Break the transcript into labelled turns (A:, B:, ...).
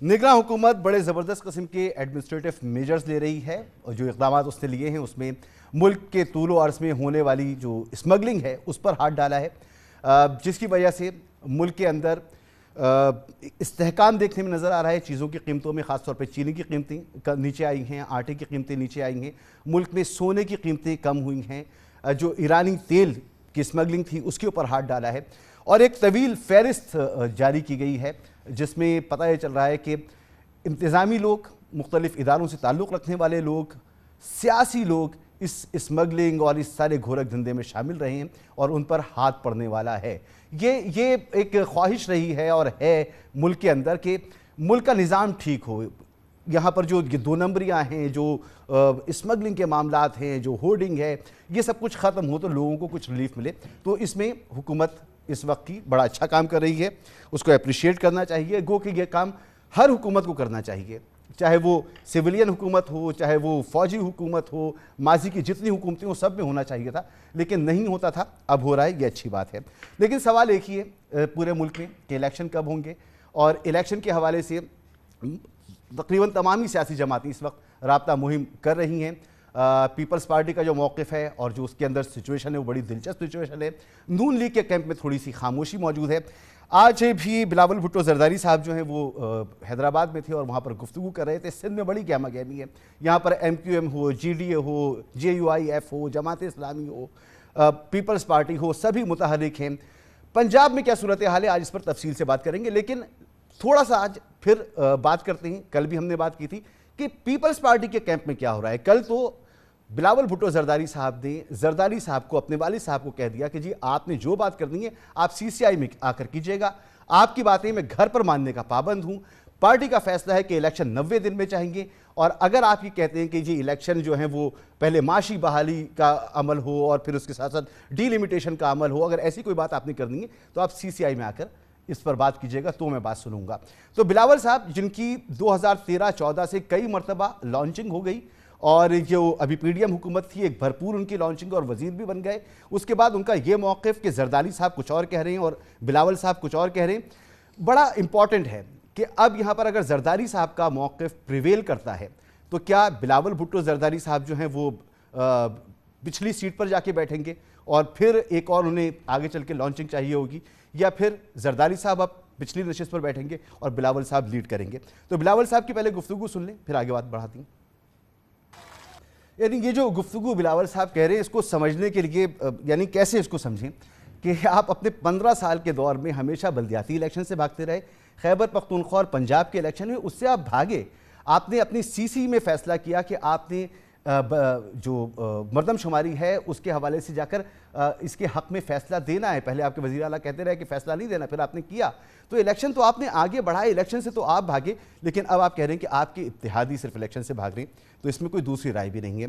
A: निगरां हुकूमत बड़े ज़बरदस्त किस्म के एडमिनिस्ट्रेटिव मेजर्स ले रही है और जो इक़दामात उसने लिए हैं उसमें मुल्क के तूल व अर्ज़ में होने वाली जो स्मगलिंग है उस पर हाथ डाला है, जिसकी वजह से मुल्क के अंदर इस्तेहकाम देखने में नज़र आ रहा है। चीज़ों की कीमतों में ख़ास तौर पे चीनी की कीमतें नीचे आई हैं, आटे की कीमतें नीचे आई हैं, मुल्क में सोने की कीमतें कम हुई हैं, जो ईरानी तेल की स्मगलिंग थी उसके ऊपर हाथ डाला है और एक तवील फहरिस्त जारी की गई है जिसमें पता ये चल रहा है कि इंतज़ामी लोग, मुख्तलिफ़ इदारों से ताल्लुक़ रखने वाले लोग, सियासी लोग इस स्मगलिंग और इस सारे घोरक धंधे में शामिल रहे हैं और उन पर हाथ पड़ने वाला है। ये एक ख्वाहिश रही है और है मुल्क के अंदर कि मुल्क का निज़ाम ठीक हो। यहाँ पर जो ये दो नंबरियाँ हैं, जो स्मगलिंग के मामलात हैं, जो होर्डिंग है, ये सब कुछ ख़त्म हो तो लोगों को कुछ रिलीफ मिले। तो इसमें हुकूमत इस वक्त की बड़ा अच्छा काम कर रही है, उसको अप्रिशिएट करना चाहिए। गो कि ये काम हर हुकूमत को करना चाहिए, चाहे वो सिविलियन हुकूमत हो, चाहे वो फ़ौजी हुकूमत हो, माजी की जितनी हुकूमतें हो सब में होना चाहिए था, लेकिन नहीं होता था, अब हो रहा है, ये अच्छी बात है। लेकिन सवाल एक ही है पूरे मुल्क में कि इलेक्शन कब होंगे, और इलेक्शन के हवाले से तकरीबन तमाम ही सियासी जमातें इस वक्त राब्ता मुहिम कर रही हैं। पीपल्स पार्टी का जो मौक़िफ़ है और जो उसके अंदर सिचुएशन है वो बड़ी दिलचस्प सिचुएशन है। नून लीग के कैंप में थोड़ी सी खामोशी मौजूद है। आज भी बिलावल भुट्टो ज़रदारी साहब जो हैं वो हैदराबाद में थे और वहाँ पर गुफ्तगू कर रहे थे। सिंध में बड़ी गहमा गहमी है, यहाँ पर MQM हो, GDA हो, JUIF हो, जमात इस्लामी हो, पीपल्स पार्टी हो, सभी मुतहर्रिक हैं। पंजाब में क्या सूरत हाल है, आज इस पर तफसील से बात करेंगे। लेकिन थोड़ा सा आज फिर बात करते हैं, कल भी हमने बात की थी कि पीपल्स पार्टी के कैंप में क्या हो रहा है। कल तो बिलावल भुट्टो ज़रदारी साहब ने ज़रदारी साहब को, अपने वालिद साहब को कह दिया कि जी आपने जो बात करनी है आप CCI में आकर कीजिएगा, आपकी बातें मैं घर पर मानने का पाबंद हूँ। पार्टी का फैसला है कि इलेक्शन 90 दिन में चाहेंगे, और अगर आप ये कहते हैं कि जी इलेक्शन जो है वो पहले माशी बहाली का अमल हो और फिर उसके साथ साथ डीलिमिटेशन का अमल हो, अगर ऐसी कोई बात आपने करनी है तो आप CCI में आकर इस पर बात कीजिएगा, तो मैं बात सुनूंगा। तो बिलावल साहब, जिनकी 2013-14 से कई मरतबा लॉन्चिंग हो गई और जो अभी PDM हुकूमत थी एक भरपूर उनकी लॉन्चिंग और वजीर भी बन गए, उसके बाद उनका ये मौक़िफ़ कि ज़रदारी साहब कुछ और कह रहे हैं और बिलावल साहब कुछ और कह रहे हैं, बड़ा इंपॉर्टेंट है कि अब यहाँ पर अगर ज़रदारी साहब का मौक़िफ़ प्रिवेल करता है तो क्या बिलावल भुट्टो ज़रदारी साहब जो हैं वो पिछली सीट पर जाके बैठेंगे और फिर एक और उन्हें आगे चल के लॉन्चिंग चाहिए होगी, या फिर ज़रदारी साहब अब पिछली नशिस्त पर बैठेंगे और बिलावल साहब लीड करेंगे। तो बिलावल साहब की पहले गुफ्तगू सुन लें, फिर आगे बात बढ़ाती हैं। यानी ये जो गुफ्तगू बिलावल साहब कह रहे हैं, इसको समझने के लिए यानी कैसे इसको समझें कि आप अपने 15 साल के दौर में हमेशा बल्दियाती इलेक्शन से भागते रहे, खैबर पख्तूनख्वा और पंजाब के इलेक्शन में उससे आप भागे। आपने अपनी CC में फ़ैसला किया कि आपने जो मरदमशुमारी है उसके हवाले से जाकर इसके हक़ में फ़ैसला देना है। पहले आपके वज़ीर आला कहते रहे कि फ़ैसला नहीं देना, फिर आपने किया, तो इलेक्शन तो आपने आगे बढ़ाए, इलेक्शन से तो आप भागे, लेकिन अब आप कह रहे हैं कि आपके इत्तेहादी सिर्फ इलेक्शन से भाग रहे हैं, तो इसमें कोई दूसरी राय भी नहीं है।